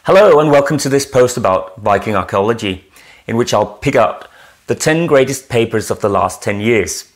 Hello and welcome to this post about Viking archaeology, in which I'll pick out the 10 greatest papers of the last 10 years.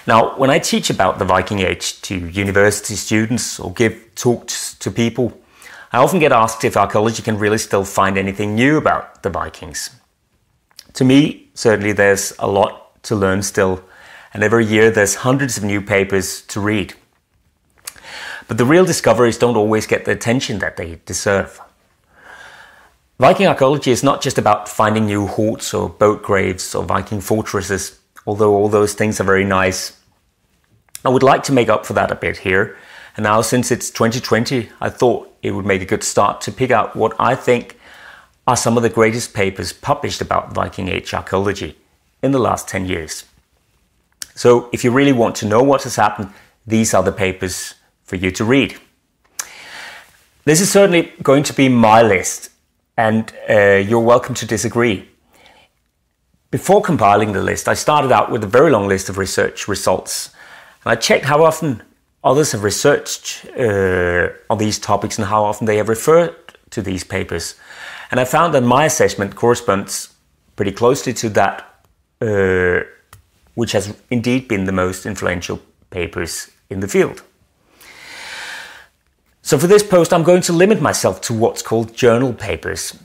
Now, when I teach about the Viking Age to university students or give talks to people, I often get asked if archaeology can really still find anything new about the Vikings. To me, certainly there's a lot to learn still, and every year there's hundreds of new papers to read. But the real discoveries don't always get the attention that they deserve. Viking archaeology is not just about finding new hoards or boat graves or Viking fortresses, although all those things are very nice. I would like to make up for that a bit here. And now, since it's 2020, I thought it would make a good start to pick out what I think are some of the greatest papers published about Viking Age archaeology in the last 10 years. So if you really want to know what has happened, these are the papers for you to read. This is certainly going to be my list, and you're welcome to disagree. Before compiling the list, I started out with a very long list of research results, and I checked how often others have researched on these topics and how often they have referred to these papers. And I found that my assessment corresponds pretty closely to that which has indeed been the most influential papers in the field. So for this post, I'm going to limit myself to what's called journal papers.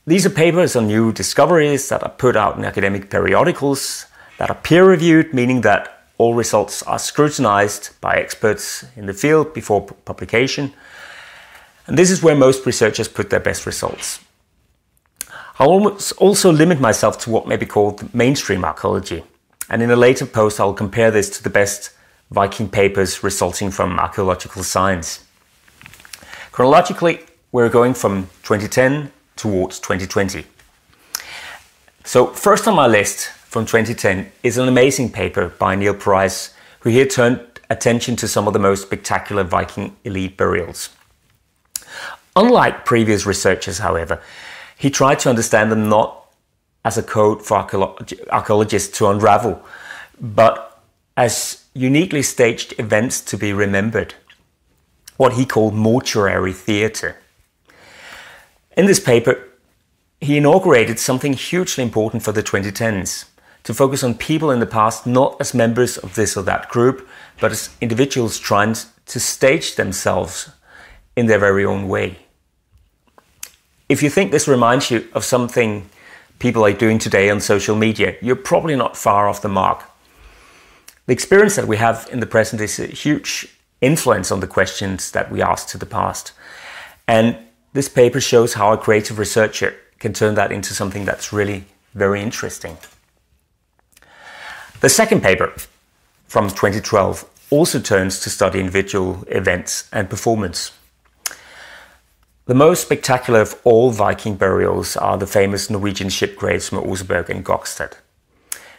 These are papers on new discoveries that are put out in academic periodicals that are peer-reviewed, meaning that all results are scrutinized by experts in the field before publication. And this is where most researchers put their best results. I'll also limit myself to what may be called mainstream archaeology. And in a later post, I'll compare this to the best Viking papers resulting from archaeological science. Chronologically, we're going from 2010 towards 2020. So first on my list from 2010 is an amazing paper by Neil Price, who here turned attention to some of the most spectacular Viking elite burials. Unlike previous researchers, however, he tried to understand them not as a code for archaeologists to unravel, but as uniquely staged events to be remembered, what he called mortuary theatre. In this paper, he inaugurated something hugely important for the 2010s, to focus on people in the past not as members of this or that group, but as individuals trying to stage themselves in their very own way. If you think this reminds you of something people are doing today on social media, you're probably not far off the mark. The experience that we have in the present is a huge influence on the questions that we asked to the past. And this paper shows how a creative researcher can turn that into something that's really very interesting. The second paper from 2012 also turns to study individual events and performance. The most spectacular of all Viking burials are the famous Norwegian ship graves from Oseberg and Gokstad.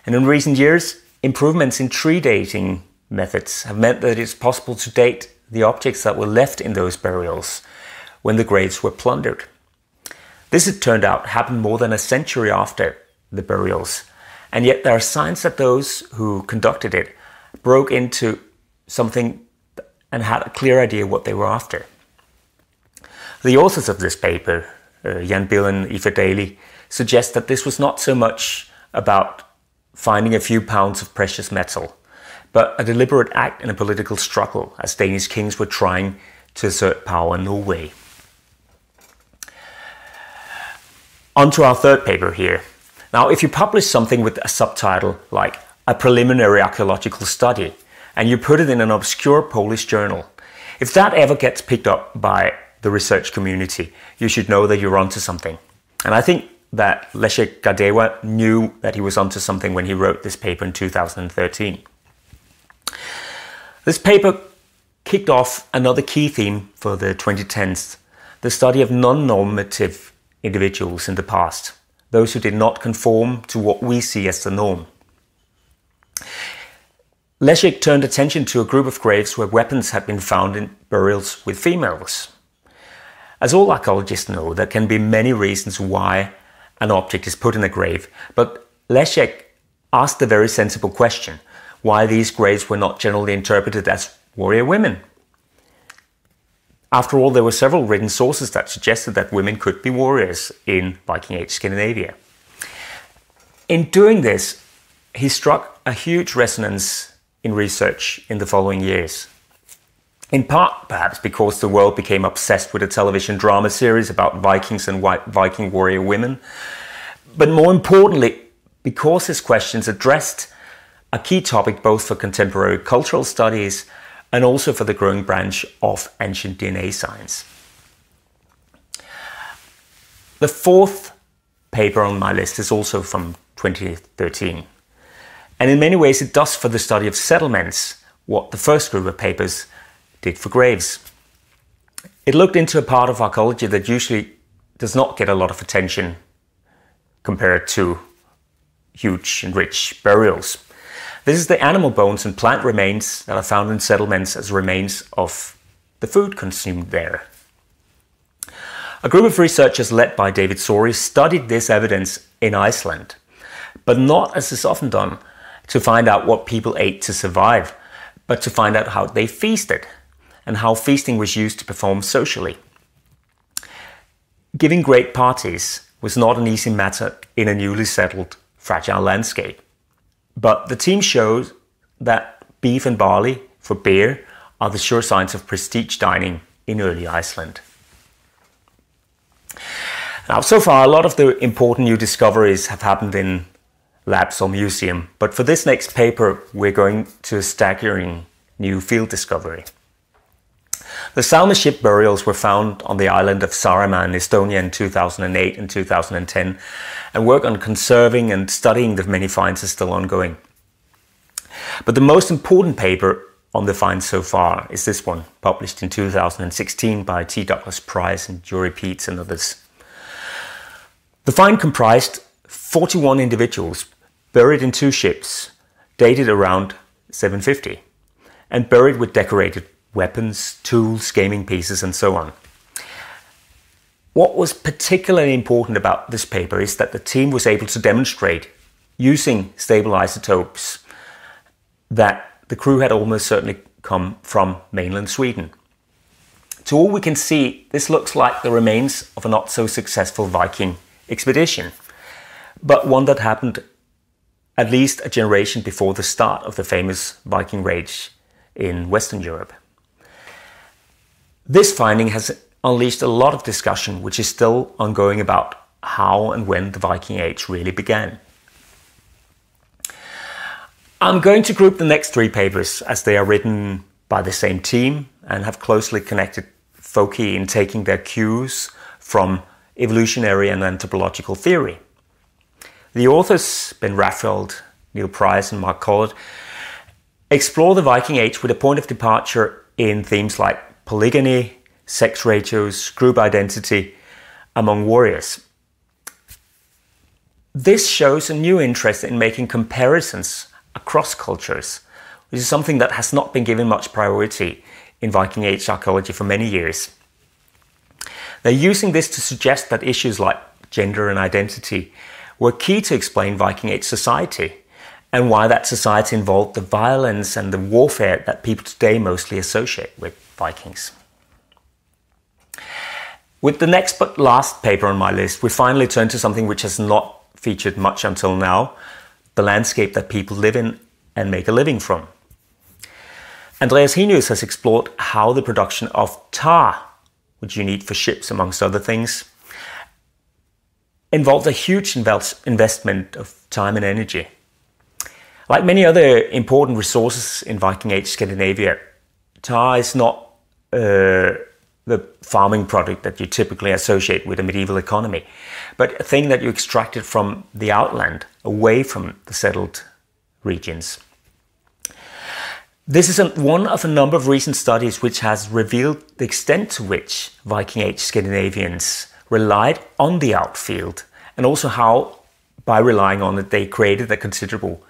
And in recent years, improvements in tree dating methods have meant that it's possible to date the objects that were left in those burials when the graves were plundered. This, it turned out, happened more than a century after the burials, and yet there are signs that those who conducted it broke into something and had a clear idea what they were after. The authors of this paper, Jan Bill and Aoife Daly, suggest that this was not so much about finding a few pounds of precious metal, but a deliberate act in a political struggle as Danish kings were trying to assert power in Norway. On to our third paper here. Now, if you publish something with a subtitle like a preliminary archaeological study, and you put it in an obscure Polish journal, if that ever gets picked up by the research community, you should know that you're onto something. And I think that Leszek Gadewa knew that he was onto something when he wrote this paper in 2013. This paper kicked off another key theme for the 2010s, the study of non-normative individuals in the past, those who did not conform to what we see as the norm. Leszek turned attention to a group of graves where weapons had been found in burials with females. As all archaeologists know, there can be many reasons why an object is put in a grave, but Leszek asked the very sensible question: why these graves were not generally interpreted as warrior women. After all, there were several written sources that suggested that women could be warriors in Viking Age Scandinavia. In doing this, he struck a huge resonance in research in the following years. In part, perhaps, because the world became obsessed with a television drama series about Vikings and Viking warrior women, but more importantly, because his questions addressed a key topic both for contemporary cultural studies and also for the growing branch of ancient DNA science. The fourth paper on my list is also from 2013. And in many ways it does for the study of settlements what the first group of papers did for graves. It looked into a part of archaeology that usually does not get a lot of attention compared to huge and rich burials. This is the animal bones and plant remains that are found in settlements as remains of the food consumed there. A group of researchers led by David Sori studied this evidence in Iceland, but not, as is often done, to find out what people ate to survive, but to find out how they feasted and how feasting was used to perform socially. Giving great parties was not an easy matter in a newly settled, fragile landscape. But the team showed that beef and barley for beer are the sure signs of prestige dining in early Iceland. Now, so far, a lot of the important new discoveries have happened in labs or museum, but for this next paper, we're going to a staggering new field discovery. The Salmi ship burials were found on the island of Saaremaa in Estonia in 2008 and 2010, and work on conserving and studying the many finds is still ongoing. But the most important paper on the finds so far is this one, published in 2016 by T. Douglas Price and Jory Peets and others. The find comprised 41 individuals buried in 2 ships, dated around 750, and buried with decorated weapons, tools, gaming pieces, and so on. What was particularly important about this paper is that the team was able to demonstrate, using stable isotopes, that the crew had almost certainly come from mainland Sweden. To all we can see, this looks like the remains of a not so successful Viking expedition, but one that happened at least a generation before the start of the famous Viking Age in Western Europe. This finding has unleashed a lot of discussion, which is still ongoing, about how and when the Viking Age really began. I'm going to group the next 3 papers as they are written by the same team and have closely connected foci in taking their cues from evolutionary and anthropological theory. The authors, Ben Raffeld, Neil Price and Mark Collett, explore the Viking Age with a point of departure in themes like polygyny, sex ratios, group identity among warriors. This shows a new interest in making comparisons across cultures, which is something that has not been given much priority in Viking Age archaeology for many years. They're using this to suggest that issues like gender and identity were key to explain Viking Age society, and why that society involved the violence and the warfare that people today mostly associate with Vikings. With the next but last paper on my list, we finally turn to something which has not featured much until now, the landscape that people live in and make a living from. Andreas Henius has explored how the production of tar, which you need for ships amongst other things, involved a huge investment of time and energy. Like many other important resources in Viking Age Scandinavia, tar is not the farming product that you typically associate with a medieval economy, but a thing that you extracted from the outland, away from the settled regions. This is one of a number of recent studies which has revealed the extent to which Viking Age Scandinavians relied on the outfield, and also how, by relying on it, they created a considerable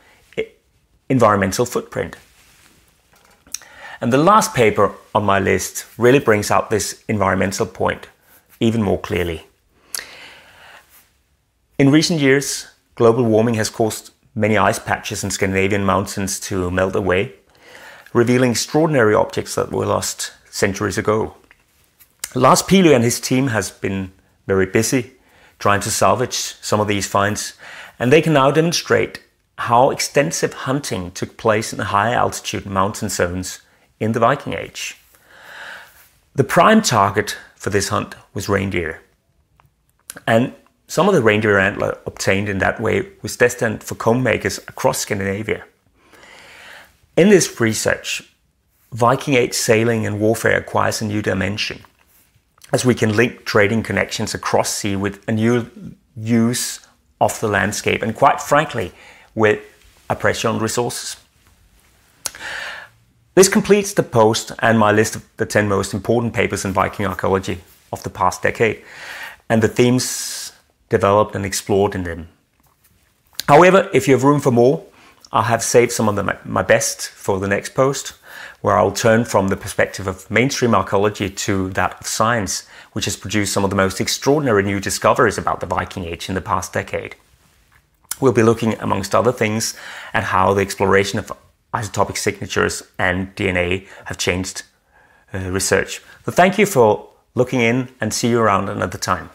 environmental footprint. And the last paper on my list really brings out this environmental point even more clearly. In recent years, global warming has caused many ice patches in Scandinavian mountains to melt away, revealing extraordinary objects that were lost centuries ago. Lars Pilø and his team has been very busy trying to salvage some of these finds, and they can now demonstrate how extensive hunting took place in the high altitude mountain zones in the Viking Age. The prime target for this hunt was reindeer, and some of the reindeer antler obtained in that way was destined for comb makers across Scandinavia. In this research, Viking Age sailing and warfare acquires a new dimension, as we can link trading connections across sea with a new use of the landscape and, quite frankly, with a pressure on resources. This completes the post and my list of the 10 most important papers in Viking archaeology of the past decade and the themes developed and explored in them. However, if you have room for more, I have saved some of my best for the next post, where I'll turn from the perspective of mainstream archaeology to that of science, which has produced some of the most extraordinary new discoveries about the Viking Age in the past decade. We'll be looking, amongst other things, at how the exploration of isotopic signatures and DNA have changed research. So thank you for looking in, and see you around another time.